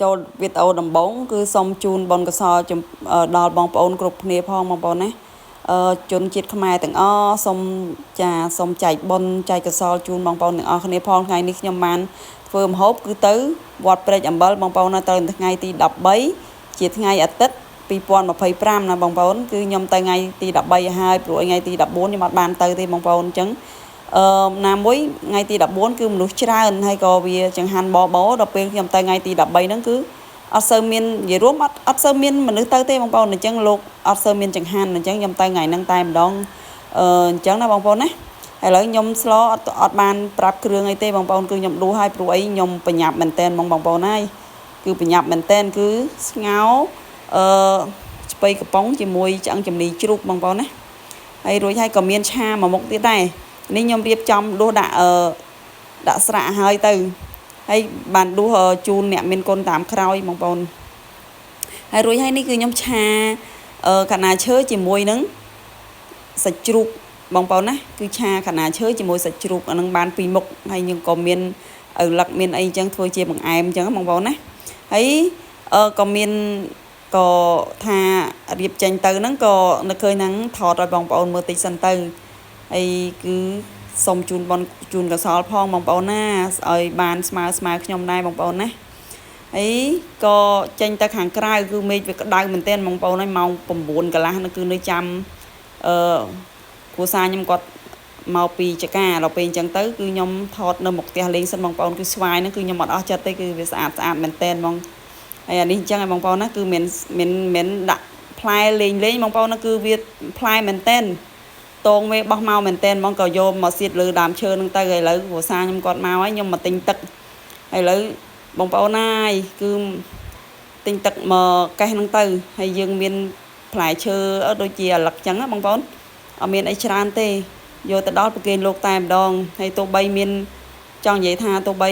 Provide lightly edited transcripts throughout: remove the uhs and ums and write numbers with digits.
ចូលវីដេអូដំបូងគឺសូមជូនបនកសលដល់បងប្អូនគ្រប់គ្នាផងបងប្អូនណាជនជាតិខ្មែរទាំងអស់សូមចែកបុណ្យចែកកសលជូនបងប្អូនទាំងអស់គ្នាផងថ្ងៃនេះខ្ញុំបានធ្វើម្ហូបគឺទៅវត្តព្រែកអំបិលបងប្អូនណាទៅថ្ងៃទី13ជាថ្ងៃអាទិត្យ2025ណាបងប្អូនគឺខ្ញុំទៅថ្ងៃទី13ហើយព្រោះថ្ងៃទី14ខ្ញុំអត់បានទៅទេបងប្អូនអញ្ចឹងណាមួយថ្ងៃទី14គឺមនុស្សច្រើនហើយក៏វាចង្ហាន់បបោដល់ពេលខ្ញុំទៅថ្ងៃទី13ហ្នឹងគឺអត់សូវមាននិយាយរួមអត់សូវមានមនុស្សទៅទេបងប្អូនអញ្ចឹងលោកអត់សូវមានចង្ហាន់អញ្ចឹងខ្ញុំទៅថ្ងៃហ្នឹងតែម្ដងអញ្ចឹងណាបងប្អូនណាឥឡូវខ្ញុំស្លអត់បានប្រាប់គ្រឿងអីទេបងប្អូនគឺខ្ញុំដួសឲ្យព្រោះអីខ្ញុំបញ្ញាប់មែនតែនបងប្អូនហើយគឺបញ្ញាប់មែនតែនគឺស្ងោស្ពៃកំប៉ុងជាមួយឆ្អឹងជំនីជ្រូកបងប្អូនណាហើយរួចហើយក៏មានឆាមួយមុខទៀតដែរនេះខ្ញុំរៀបចំដួសដាក់ស្រាក់ហើយទៅហើយបានដួសជូនអ្នកមានគុណតាមក្រោយបងប្អូនហើយរួចហើយនេះគឺខ្ញុំឆាកាណាឈើជាមួយនឹងសាច់ជ្រូកបងប្អូនណាគឺឆាកាណាឈើជាមួយសាច់ជ្រូកអានឹងបានពីរមុខហើយយើងក៏មានឪឡឹកមានអីអញ្ចឹងធ្វើជាបង្អែមអញ្ចឹងបងប្អូនណាហើយក៏មានក៏ថារៀបចេញទៅហ្នឹងក៏នឹកឃើញហ្នឹងថតឲ្យបងប្អូនមើលតិចសិនទៅហើយគឺសូមជូនបងជូនកសលផងបងប្អូនណាឲ្យបានស្មើខ្ញុំដែរបងប្អូនណាហើយក៏ចេញទៅខាងក្រៅគឺមេឃវាក្តៅមែនទែនបងប្អូនហើយម៉ោង9កន្លះហ្នឹងគឺនៅចាំគ្រួសារខ្ញុំគាត់មកពីចកាដល់ពេលអញ្ចឹងទៅគឺខ្ញុំថតនៅមុខផ្ទះលេងសិនបងប្អូនគឺស្វាយហ្នឹងគឺខ្ញុំអត់អស់ចិត្តទេគឺវាស្អាតមែនទែនហ្មងហើយអានេះអញ្ចឹងឲ្យបងប្អូនណាគឺមានដាក់ផ្លែលេងបងប្អូនណាគឺវាផ្លែមែនទែនតងវាបោះមកមែនទែនហ្មងក៏យកមកសៀតលើដើមឈើហ្នឹងទៅឥឡូវគ្រួសារខ្ញុំគាត់មកហើយខ្ញុំមកទិញទឹកឥឡូវបងប្អូនណាយគឺទិញទឹកមកកេះហ្នឹងទៅហើយយើងមានផ្លែឈើដូចជាអាឡឹកអញ្ចឹងណាបងប្អូនអត់មានអីច្រើនទេយកទៅដល់ប្រគេនលោកតែម្ដងហើយទោះបីមានចង់និយាយថាទោះបី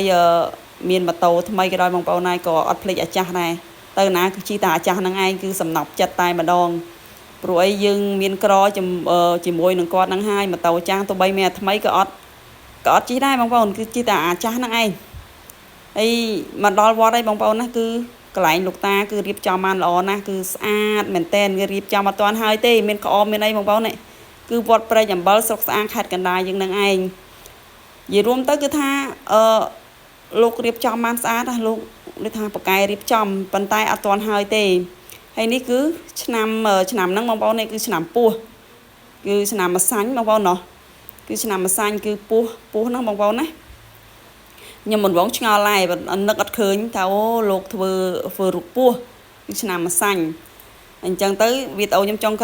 មានម៉ូតូថ្មីក៏ដោយបងប្អូនណាយក៏អត់ភ្លេចអាចាស់ដែរទៅណាគឺជិះតែអាចាស់ហ្នឹងឯងគឺសំណប់ចិត្តតែម្ដងព្រោះអីយើងមានក្រជាមួយនឹងគាត់ហ្នឹងហើយម៉ូតូចាស់ទោះបីមានអាថ្មីក៏អត់ជិះដែរបងប្អូនគឺជិះតែអាចាស់ហ្នឹងឯងហើយមកដល់វត្តហើយបងប្អូនណាគឺកន្លែងលោកតាគឺរៀបចំបានល្អណាស់គឺស្អាតមែនតែនគេរៀបចំអត់ទាន់ហើយទេមានក្អមមានអីបងប្អូននេះគឺវត្តព្រែកអំបិលស្រុកស្អាងខេត្តកណ្ដាលយើងនឹងឯងនិយាយរួមទៅគឺថាលោករៀបចំបានស្អាតណាលោកដូចថាបកែរៀបចំប៉ុន្តែអត់ទាន់ហើយទេហើយនេះគឺឆ្នាំហ្នឹងបងប្អូននេះគឺឆ្នាំពោះគឺឆ្នាំម្សាញ់បងប្អូនណោះគឺឆ្នាំម្សាញ់គឺពោះហ្នឹងបងប្អូនណាខ្ញុំមិនវងឆ្ងល់ឡើយនឹកអត់ឃើញថាអូលោកធ្វើរូបពោះគឺឆ្នាំម្សាញ់អញ្ចឹងទៅវីដេអូខ្ញុំចុងក្រោយ